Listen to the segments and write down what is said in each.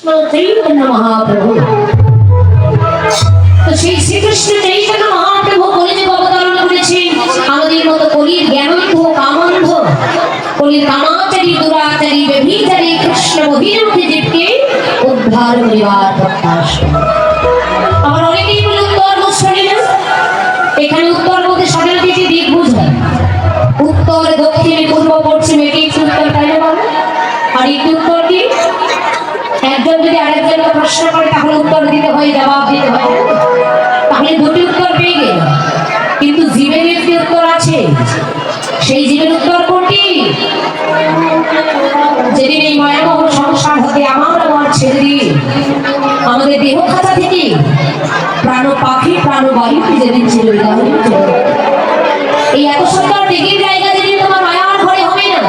শ্রীকৃষ্ণ চৈতন্য মহাপ্রভু। তো সেই শ্রীকৃষ্ণ চৈতন্য মহাপ্রভু কলিযুগ অবতরণ করেছেন আমাদের মতো কলির জ্ঞানন্ধ কামন্ধ কলির কামাচারী দুরাচারী ব্যভিচারী কৃষ্ণ অভিরুদ্ধে জীবকে উদ্ধার করিবার প্রত্যাশা। আমার অনেকেই বলে উত্তর বুঝছেন না, এখানে উত্তর বলতে সাধারণত যে দিক বুঝায় উত্তর দক্ষিণ পূর্ব পশ্চিম এটি উত্তর, তাই না? আর একটি উত্তর কি, একজন যদি আরেকজনকে প্রশ্ন করে তাহলে উত্তর দিতে হয়, জবাব দিতে হয়, তাহলে দুটি উত্তর পেয়ে গেল। কিন্তু জীবের একটি উত্তর আছে, সেই জীবের উত্তর কোনটি? যেদিন এই মায়ামোহ সংসার হতে আমার ছেড়ে দিয়ে আমাদের দেহ খাতা থেকে প্রাণ পাখি প্রাণ বায়ুকে যেদিন ছিল এই এত সুন্দর দিকের জায়গা যেদিন তোমার মায়ার ঘরে হবে না,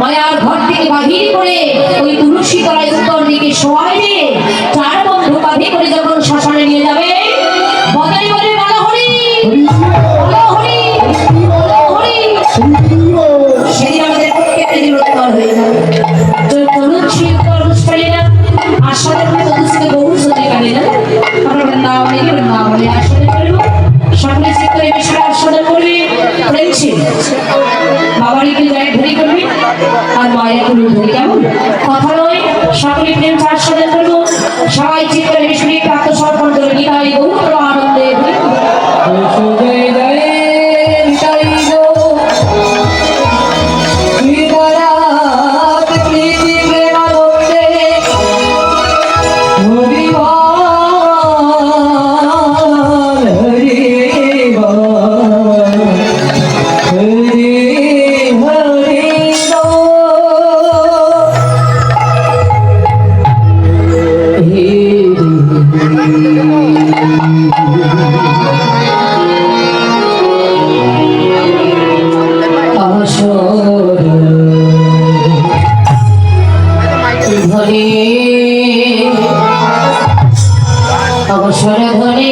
মায়ার ঘর থেকে বাহির করে ওই তুলসী তলায় উত্তর দিকে শোয়াই দিয়ে চার বন্ধু কাঁধে করে যখন শ্মশানে নিয়ে যাবে, বদলে বলে বলো হরি বলো হরি বলো হরি, সেদিন আমাদের প্রত্যেকটা জীবন উত্তর হয়ে যাবে। তুলসী উত্তর বুঝতে না আসলে তুলসীকে বহু সত্যি কাটে না, আমরা বৃন্দাবনে আসলে করবো সকলে চিত্তরে বিষয় আস্বাদন করবে, প্রেমছে বাবারিকে জয় ধরি করবে আর মায়ের কোনো ধরি, কেমন কথা নয়, সকলে প্রেম আস্বাদন করবো, সবাই চিত্তরে বিষয় আত্মসমর্পণ করে নিতাই বহু আনন্দে অবসর ধরে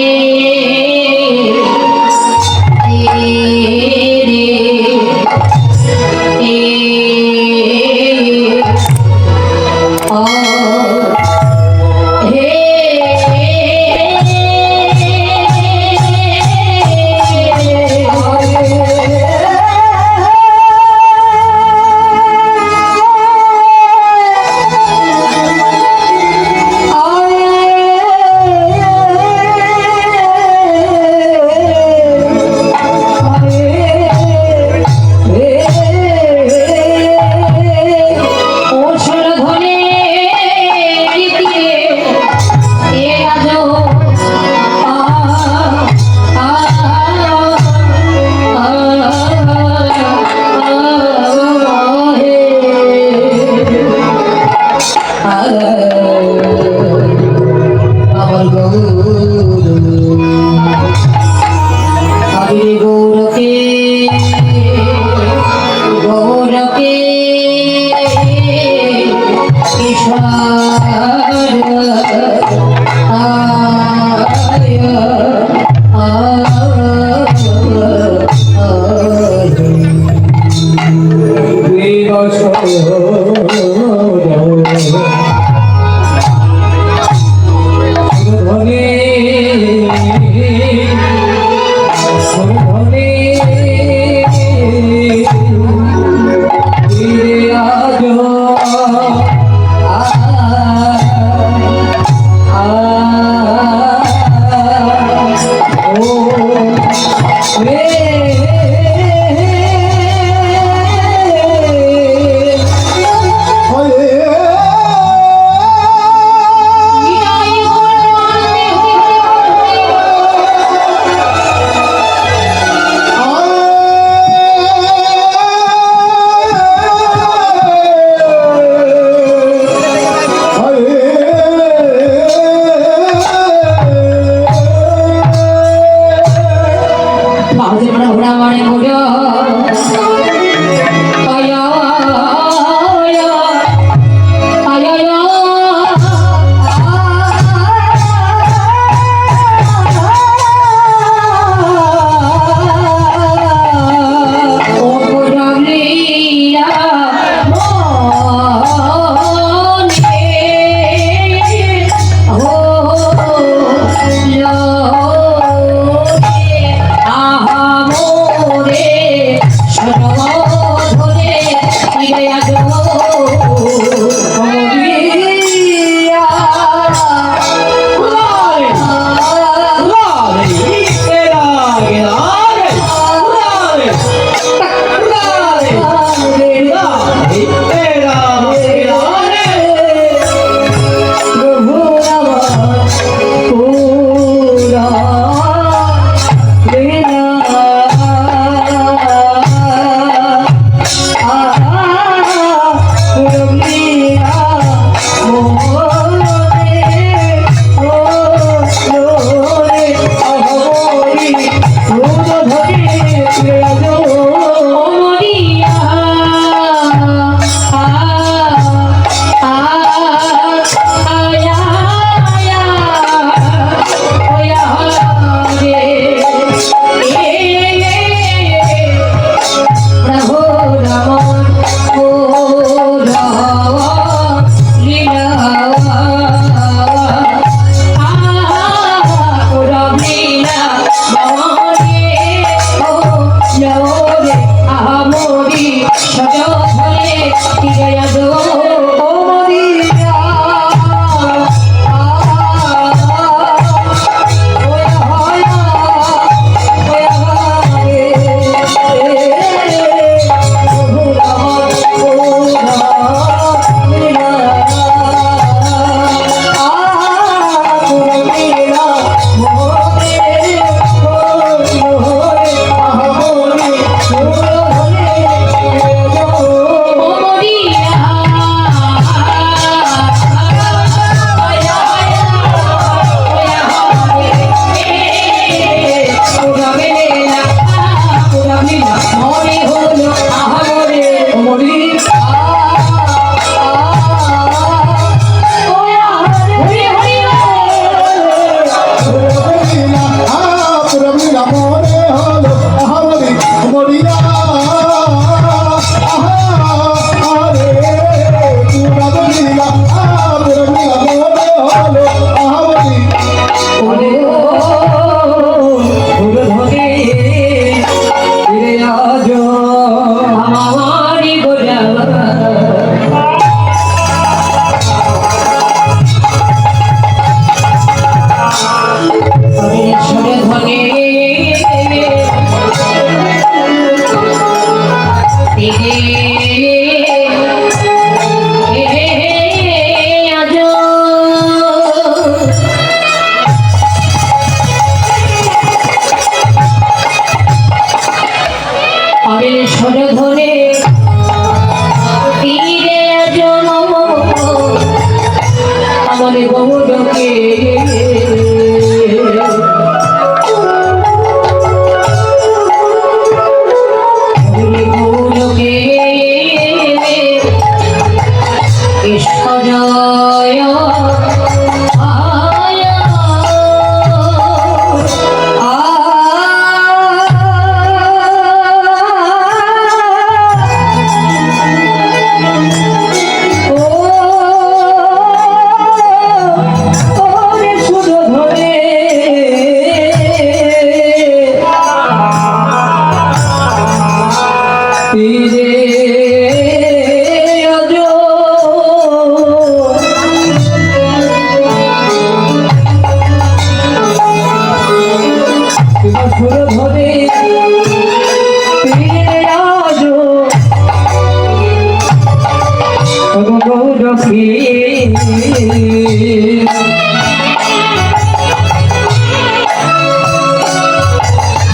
আমার গৌরকে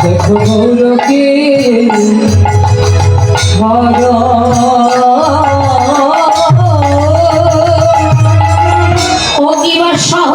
দেখো গৌরকে ও কিবা সহ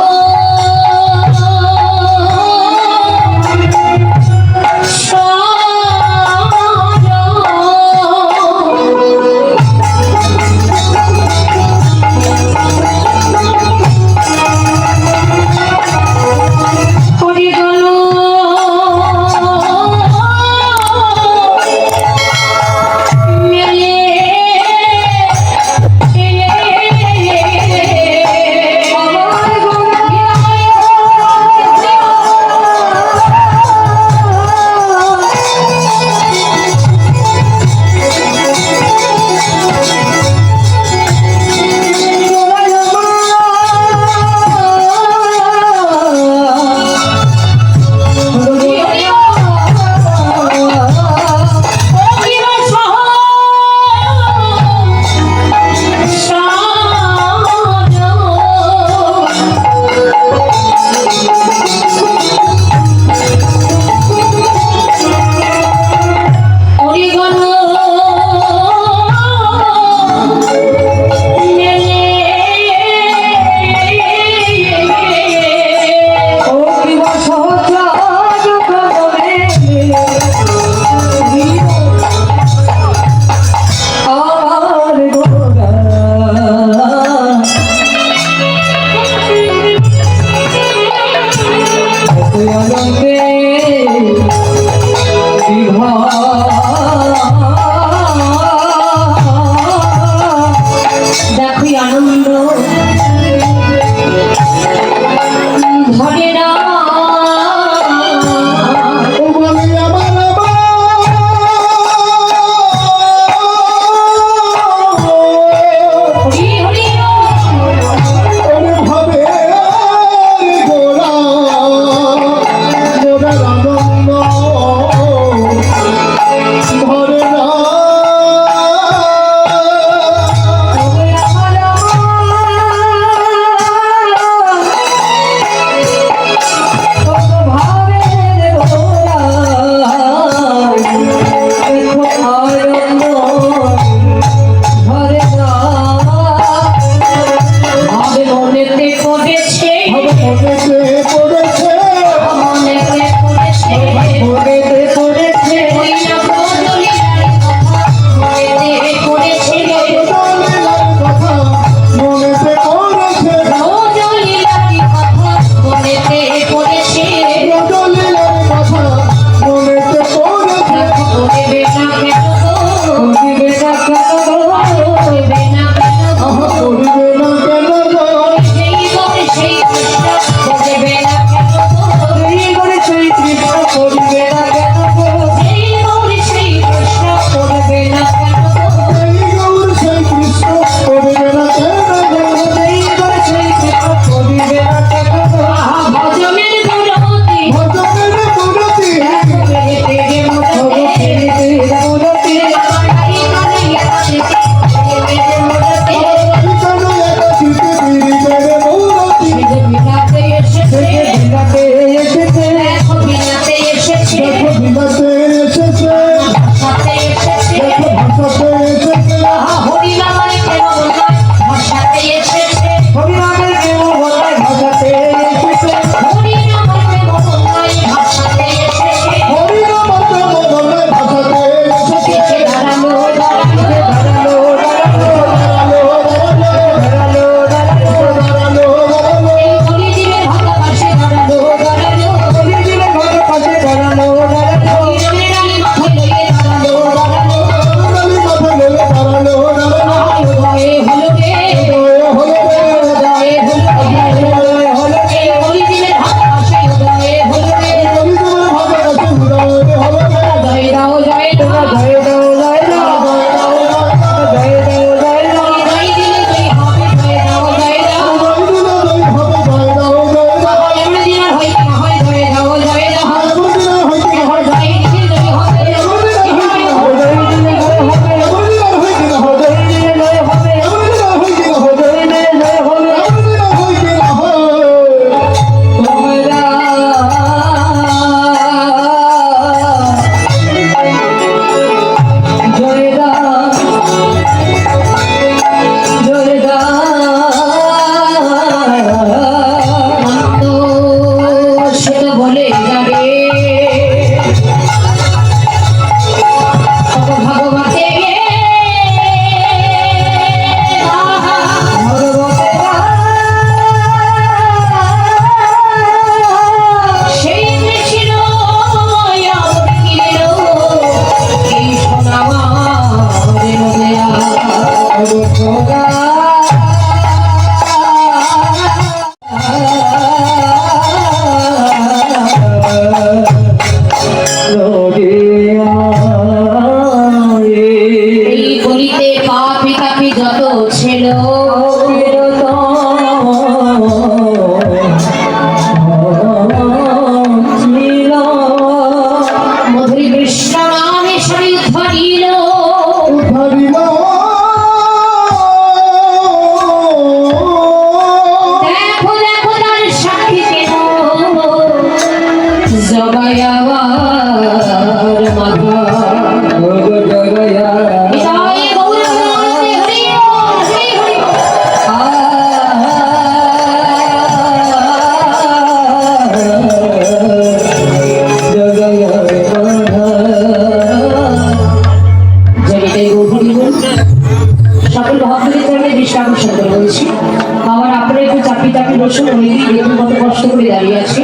বসুন, অনেকেই দেখুন কত কষ্ট করে দাঁড়িয়ে আছে।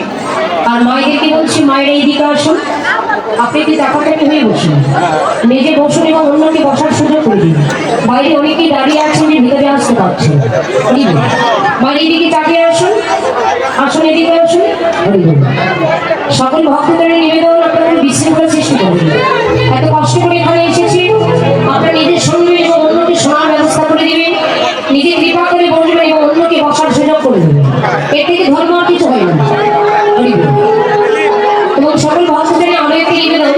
আর মায়েদেরকে বলছি, মায়ের এই দিকে আসুন, আপনি কি টাকাটাকি হয়ে বসুন, নিজে বসুন এবং অন্যকে বসার সুযোগ করে দিন। বাইরে অনেকেই দাঁড়িয়ে আছেন যে ভিতরে আসতে পারছেন। মায়ের এই দিকে তাকিয়ে আসুন, আসুন এদিকে আসুন। সকল ভক্তদের নিবেদন আপনাদের বিশৃঙ্খলা সৃষ্টি করবেন। এত কষ্ট করে এখানে এসেছি, আপনার নিজের শুনবেন এবং অন্যকে শোনার ব্যবস্থা করে দিবেন, নিজে কৃপা করে বলবেন এবং অন্যকে বসার সুযোগ করে দেবেন। এর থেকে ধর্ম আর কিছু হয় না। এবং সকল ভক্তদের আরো একটি নিবেদন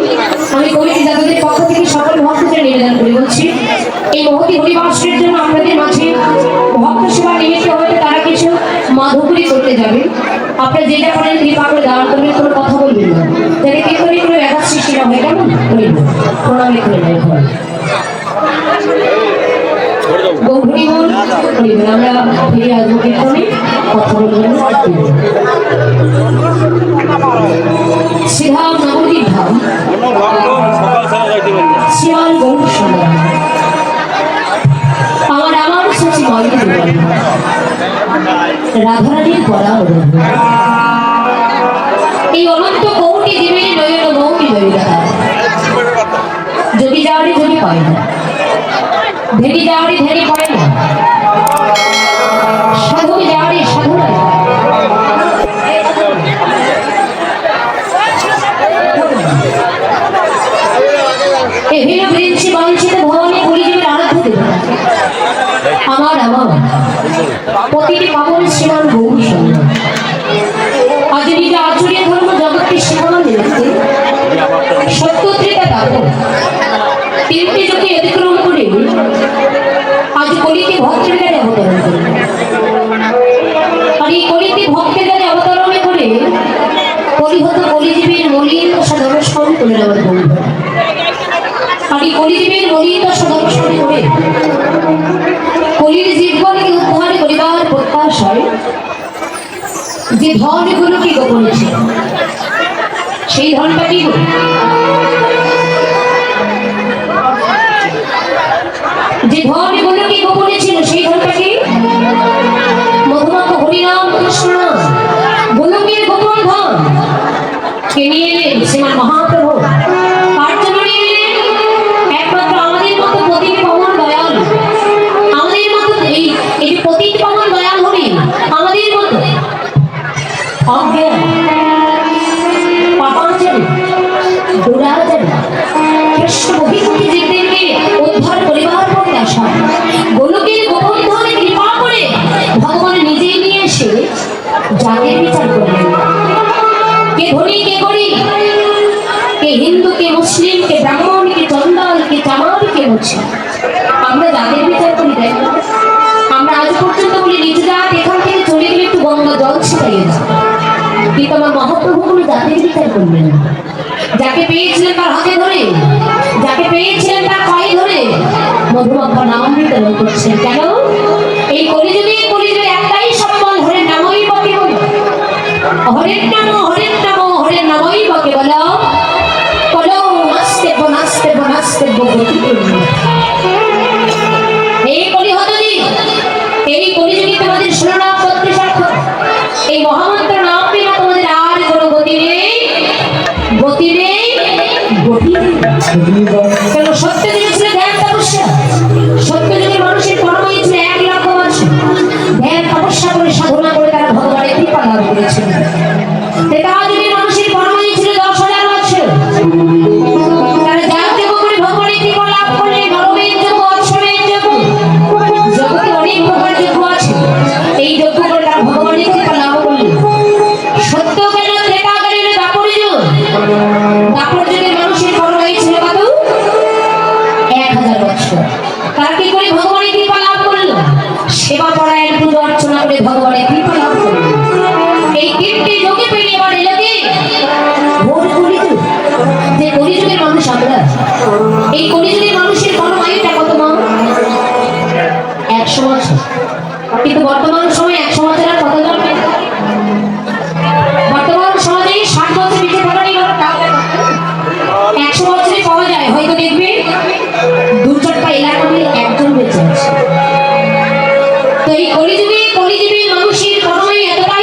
আমি কমিটি দাদাদের পক্ষ থেকে সকল ভক্তদের নিবেদন করে বলছি, এই মহতি হরিবাসের জন্য আপনাদের মাঝে ভক্ত সেবা নিমিত্ত হয়তো তারা কিছু মাধুকরী করতে যাবে। আপনারা যেটা করেন কৃপা করে দাঁড় করবেন, কোনো কথা বলবেন না, যাতে কীর্তনে কোনো ব্যাঘাত সৃষ্টি না হয়। কেমন প্রণামী করে নেয় গৌরী বল আমরা ফিরে আসবো কীর্তনে, কথা বলবেন। শ্রীধাম নবদ্বীপ ধাম শিয়াল গৌর সুন্দর আমার সচি ময় রাধারানীর পড়া এই অনন্ত কৌটি জীবের নয়ন মৌটি দৈরতা যদি যাওয়ারি যদি পায় না, ধেরি যাওয়ারি ধেরি পায় না, সাধু যাওয়ারি সাধু না। প্রতিটি পাবন শ্রীমান গৌর সুন্দর আজ নিজে আচরীয় ধর্ম জগৎকে সীমানা নিয়েছে। সত্যত্রিতা দাপন তিনটি যুগে অতিক্রম করে আজ কলিতে ভক্তের গায়ে অবতরণ করে। আর এই কলিতে ভক্তের গায়ে অবতরণ করে কলিহত কলিজীবীর মলিন সদর্শন করে নেওয়ার গৌর। আর এই কলিজীবীর মলিন সদর্শন করে কলির জীবনকে উদ্ধার করিবার প্রত্যাশায় যে ধনগুলোকে গোপনে ছিল, সেই ধনটা কি যে ধনগুলোকে গোপনে ছিল সেই ধনটা কি মধুমাখ হরিনাম কৃষ্ণ গোলকের গোপন ধন কে নিয়ে এলেন শ্রীমান মহাপ্রভু। কার জন্য নিয়ে এলেন? একমাত্র আমাদের মতো প্রতিটি পবন দয়াল, আমাদের মতো এই যে প্রতিটি পবন দয়াল হলেন আমাদের মতো অজ্ঞান পাপাঞ্চল দুরাচার কৃষ্ণ অভিমুখী জীবদেরকে উদ্ধার করিবার প্রত্যাশা গোলকের গোপন ধনে কৃপা করে ভগবান নিজেই নিয়ে এসে জাতির বিচার করলেন। কে ধনী কে গরিব, কে হিন্দু কে মুসলিম, কে ব্রাহ্মণ কে চন্দাল কে চামার কে মুছে, আমরা জাতির বিচার করি। তাই না? আমরা আজ পর্যন্ত বলি নিজ জাত এখান থেকে চলে গেলে একটু গঙ্গা জল ছিটাইয়ে দাও, কিন্তু আমার মহাপ্রভু কোনো জাতির বিচার করলেন না। যাকে পেয়েছিলেন তার হাতে ধরে, যাকে পেয়েছিলেন তার পায়ে ধরে মধুমাখা নাম বিতরণ করছেন। কেন? এই কলিযুগে একটাই সম্বল, হরের নামই বকে বলো, হরের নাম হরের নাম হরের নামই বকে বলো বলো নাচতে নাচতে নাচতে এই কলিহতজি এই কলিযুগে তোমাদের শিরোনাম করতে সার্থক। এই মহামন্ত্র নাম বিনা তোমাদের আর কোনো গতি নেই, গতি নেই, গতি নেই। কেন? সত্যযুগে ছিল ধ্যান তপস্যা, সত্যযুগে মানুষের কর্ম ছিল 1 লক্ষ বছর ধ্যান তপস্যা করে সাধনা করে তারা ভগবানের কৃপা লাভ করেছিল। ত্রেতাযুগে মানুষের কর্ম ছিল 10,000 বছর, তারা যাগযজ্ঞ করে ভগবানের কৃপা লাভ করলে নরমের যজ্ঞ, অশ্বমেধ যজ্ঞ, জগতে অনেক প্রকার যজ্ঞ আছে, এই যজ্ঞ করে তারা ভগবানের কৃপা লাভ করলেন। সত্য কেন? ত্রেতাকালীন দাপর যুগ, দাপর যুগের মানুষের কর্ম ছিল কত? 1000 বছর। তারা কি করে ভগবানের কৃপা লাভ করলো? সেবা পরায়ণ পুজো অর্চনা করে ভগবানের কৃপা লাভ করলো। এই তিনটি যোগে পেয়ে এবার এলো কি ঘোর কলিযুগ। যে কলিযুগের মানুষ আমরা, এই কলিযুগের মানুষের কর্মায়ুটা কত মা? 100 বছর। কিন্তু বর্তমান সময়ে 100 বছর আর কত জন্মে? বর্তমান সমাজে 60 বছর বেঁচে থাকারই 100 বছরে পাওয়া যায় হয়তো দেখবে 2-4টা এলাকা মিলে একজন বেঁচে আছে। তো এই কলিযুগে কলিজীবী মানুষের কর্মই এতটা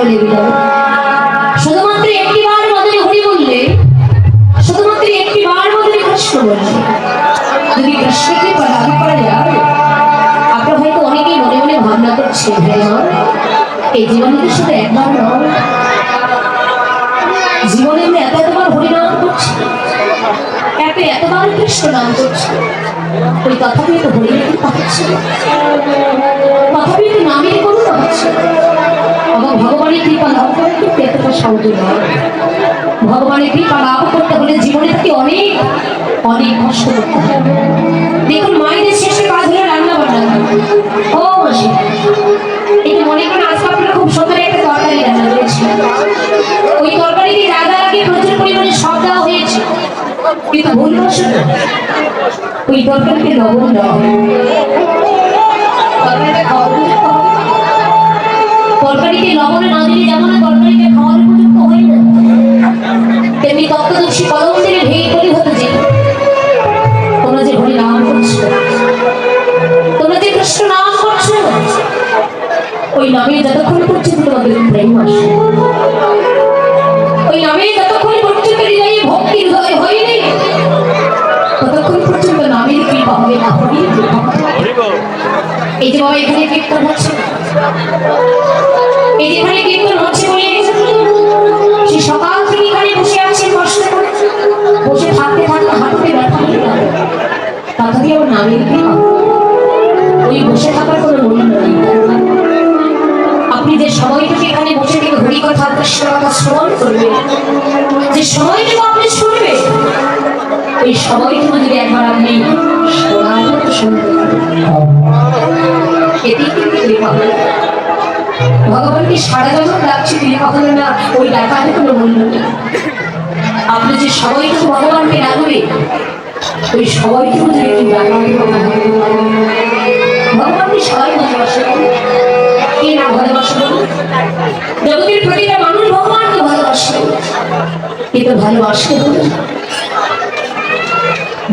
লেগে যাবে। শুধুমাত্র একটিবার মদনে হরি বললে, শুধুমাত্র একটিবার মদনে কৃষ্ণ বললে, যদি কৃষ্ণকে লাভ করা যায়, আপনার হয়তো অনেকেই মনে মনে ভাবনা করছে, এই জীবনে তো শুধু একবার নয়, জীবনে আমরা এতবার হরিনাম করছি, এতবার কৃষ্ণ নাম করছি, ওই তথাপি তো হরিনাম পাচ্ছে, তথাপি তো নামের কোনো হচ্ছে। এবং ভগবানের কৃপা লাভ করে কিন্তু এতটা সহজ নয়। ভগবানের কৃপা লাভ করতে হলে জীবনে থেকে অনেক অনেক কষ্ট করতে হবে। দেখুন মায়েদের শেষে কাজ হলো রান্না বান্না। ও মাসি, এটা মনে করেন আজকে আপনারা খুব সুন্দর একটা তরকারি রান্না করেছেন, ওই তরকারিতে রান্নার আগে প্রচুর পরিমাণে সব দেওয়া হয়েছে, কিন্তু ভুলবশত ওই তরকারিতে লবণ দেওয়া হয়। তরকারিটা খাওয়ার উপযুক্ত হবে, তরকারিতে লবণ না দিলে যেমন তরকারিটা খাওয়ার উপযুক্ত হয় না, তেমনি তত্ত্বদর্শী কলম থেকে ভেঙে করে হতে যে তোমরা যে হরি নাম করছো, তোমরা যে কৃষ্ণ নাম করছো, ওই নামে যতক্ষণ পর্যন্ত তোমাদের প্রেম আসে, ওই নামে যতক্ষণ পর্যন্ত হৃদয়ে ভক্তি হৃদয় হয়নি, ততক্ষণ পর্যন্ত নামের কৃপা হবে না, হরির কৃপা হবে। এই যে বাবা এখানে কীর্তন হচ্ছে, এই যে এখানে কীর্তন হচ্ছে বলে সে সকাল থেকে এখানে বসে আছেন, কষ্ট করে বসে থাকতে থাকতে হাঁটুতে ব্যথা হয়ে গেল, তথাপি আমার নামের কৃপা, ওই বসে থাকার কোনো মূল্য নেই। আপনি যে সময়টুকু এখানে বসে থেকে হরি কথা কৃষ্ণ কথা শ্রবণ করবে, যে সময়টুকু আপনি শুনবে, ওই সময়টুকু যদি একবার আপনি শোনার মতো শুনতে এতেই কিন্তু কৃপা হবে। ভগবানকে সারা যখন ডাকছে কৃপা হলো না, ওই ডাকাতে কোনো মূল্য নেই। আপনি যে সময়টুকু ভগবানকে ডাকবে, ওই সময়টুকু যদি একটু ডাকাতে ভগবানকে সবাই ভালোবাসে, কে না ভালোবাসে? জগতের প্রতিটা মানুষ ভগবানকে ভালোবাসে, কিন্তু ভালোবাসতে হবে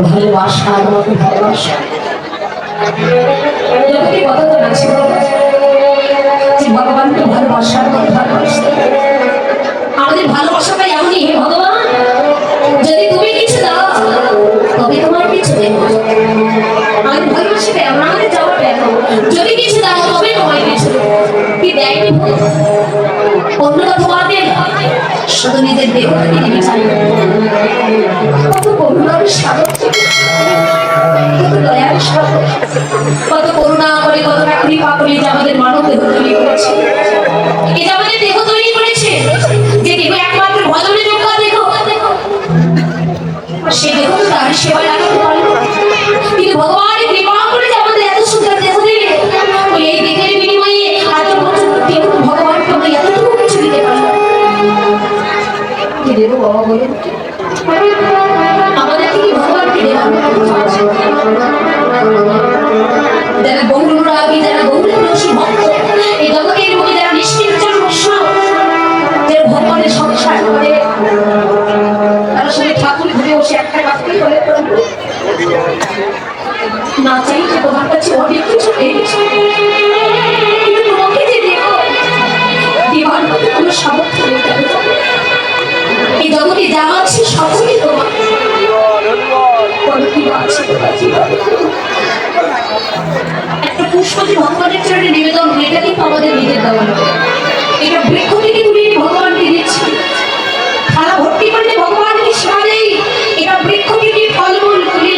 ভালোবাসার মতো ভালোবাসা। জগতে কতজন আছে যে ভগবানকে ভালোবাসার মতো ভালোবাসতে? আমাদের ভালোবাসাটা এমনই, হে ভগবান যদি তুমি কিছু দাও তবে তোমার কিছু দেব। আমাদের ভালোবাসাটা এমন, আমাদের যাওয়াটা এমন, যদি কিছু দাও তবে তোমার কিছু কি দেয়নি, অন্যরা তোমাদের শুধু নিজের দেহটাকে দিতে চাই। কত করুণার সাগর, কত দয়ার সাগর, কত করুণা করে, কতটা কৃপা করে যে আমাদের মানব দেহ তৈরি করেছে, এই যে আমাদের দেহ তৈরি করেছে, যে দেহ একমাত্র ভজনে যোগ্য দেহ, সে দেহ তো তার সেবায় লাগাতে পারলো, কিন্তু ভগবানের কৃপা করে যে আমাদের এত সুন্দর দেহ দিলে, ওই এই দেহের বিনিময়ে এত পর্যন্ত দেহ ভগবানকে আমরা এতটুকু কিছু দিতে পারলাম। কি দেবো বাবা বলে আমাদের কি ভগবানকে দেওয়ার যারা গৌররাগী, যারা গৌররসী ভক্ত, এই জগতের মধ্যে যারা নিষ্কিঞ্চন বৈষ্ণব, যারা ভগবানের সংসার করে, তারা সবাই ঠাকুর ঘুরে বসে একটা বাক্যই বলে না চাই যে তোমার কাছে অনেক কিছু পেয়েছে, কিন্তু তোমাকে যে দেব দেওয়ার মধ্যে কোনো সামর্থ্য নেই। এই জগতে যা আছে সকলই তোমার, একটা পুষ্প যে ভগবানের চরণে নিবেদন, এটা কিন্তু আমাদের নিজের দেওয়া নয়, এটা বৃক্ষ থেকে তুলে ভগবানকে দিচ্ছি। থালা ভর্তি করলে ভগবানকে সেবা দেই, এটা বৃক্ষ থেকে ফলমূল তুলে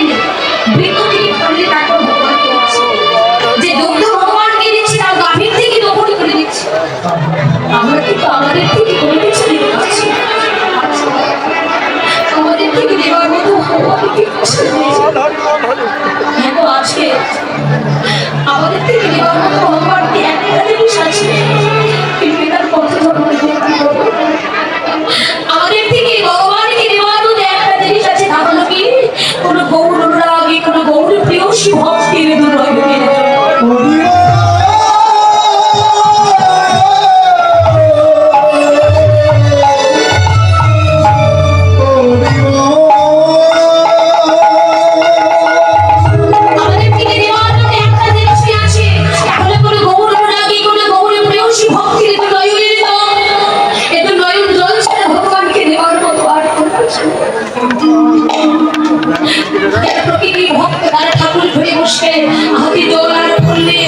বৃক্ষ থেকে ফলে তারপর ভগবানকে দিচ্ছি। যে দুগ্ধ ভগবানকে দিচ্ছি তার গাভীর থেকে দখল করে দিচ্ছি। আমরা কিন্তু আমাদের থেকে কোনো কিছু দিতে পারছি, আমাদের থেকে দেওয়ার মতো আজকে আমাদের থেকে দেওয়ার মতো ভগবানকে একটা জিনিস আছে, হাতে দোলার করলে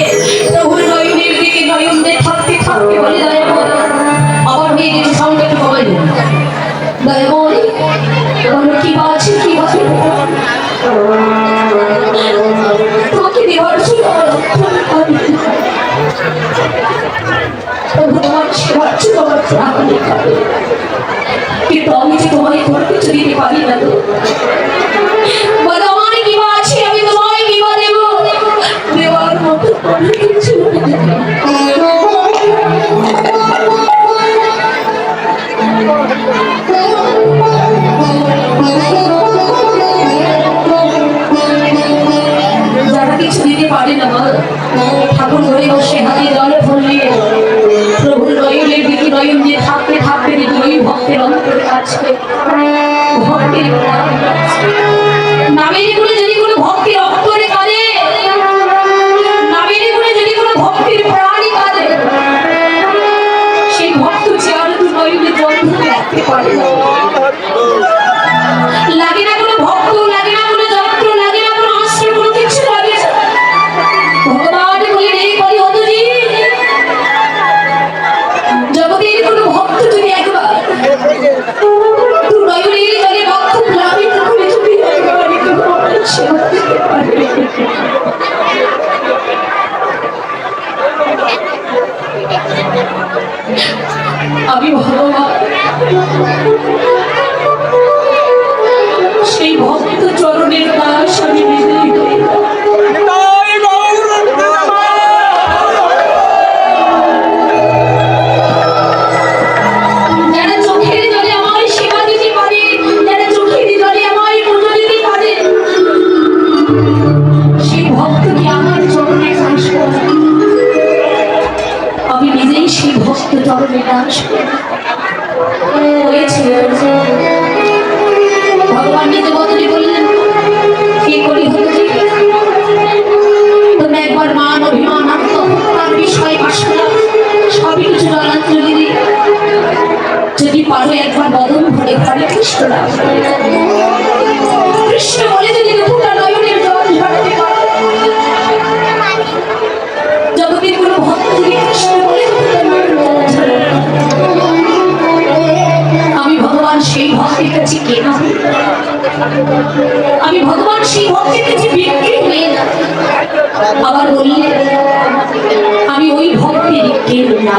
প্রভুর নয়নের দিকে নয়ন দিয়ে থাকতে থাকতে বলে দয়াময় আবার হয়ে গেছে সঙ্গে একটু কমাই দয়াময় বলো কি আছে কি আছে তোমাকে দেওয়ার জন্য তোমার সেবার জন্য আমার প্রাণ খাবে কিন্তু আমি যে তোমায় কোনো কিছু দিতে পারি না তো বলো আমার কি আছে আমি তোমায় কি দেব দেওয়ার মতো কোনো কিছু যারা কিছু দিতে পারে না ঠাকুর ঘরে বসে হাতে জল ভরলে প্রভুর নয়নের দিকে নয়ন দিয়ে থাকতে থাকতে যদি ওই ভক্তের অন্তরে কাছে ভক্তের নামের গুলো যদি কোনো ভক্তির অন্তরে কাঁদে নামের গুলো যদি কোনো ভক্তির প্রাণী কাঁদে সেই ভক্ত চেয়ার দু নয়নে জল ধরে রাখতে পারে লাগে না কোনো ভক্ত লাগে না কোনো যন্ত্র লাগে না কোনো আশ্রয় কোনো কিছু লাগে না ভগবান বলে রে করি হতজি জগতের কোনো ভক্ত যদি একবার তুই নয়নের জলে ভক্ত প্লাবিত করে যদি একবার সেবা দিতে পারে আমি ভগবান সেই ভক্ত চরণের দাস আমি নিজেই হই যারা চোখের জলে আমার সেবা দিতে পারে যারা চোখের জলে আমার পুজো দিতে পারে সেই ভক্তকে আমার চরণে দাস করে আমি নিজেই সেই ভক্ত চরণে দাস হয়েছে ভগবান নিজে বদলে বললেন কি করি হতো তুমি একবার মান অভিমান আত্মহত্যার বিষয় বাসনা সবই কিছু জলাঞ্জলি দিই যদি পারো একবার বদন ভরে ঘরে কৃষ্ণ লাভ কৃষ্ণ বলে যদি দুপুরটা নয়নের জল ঝরাতে পারো জগতের কোনো ভক্ত যদি কৃষ্ণ বলে আমি ভগবান সেই ভক্তের কাছে কেনা আমি ভগবান সেই ভক্তের কাছে বিক্রি হয়ে না আবার বললে আমি ওই ভক্তের কেনা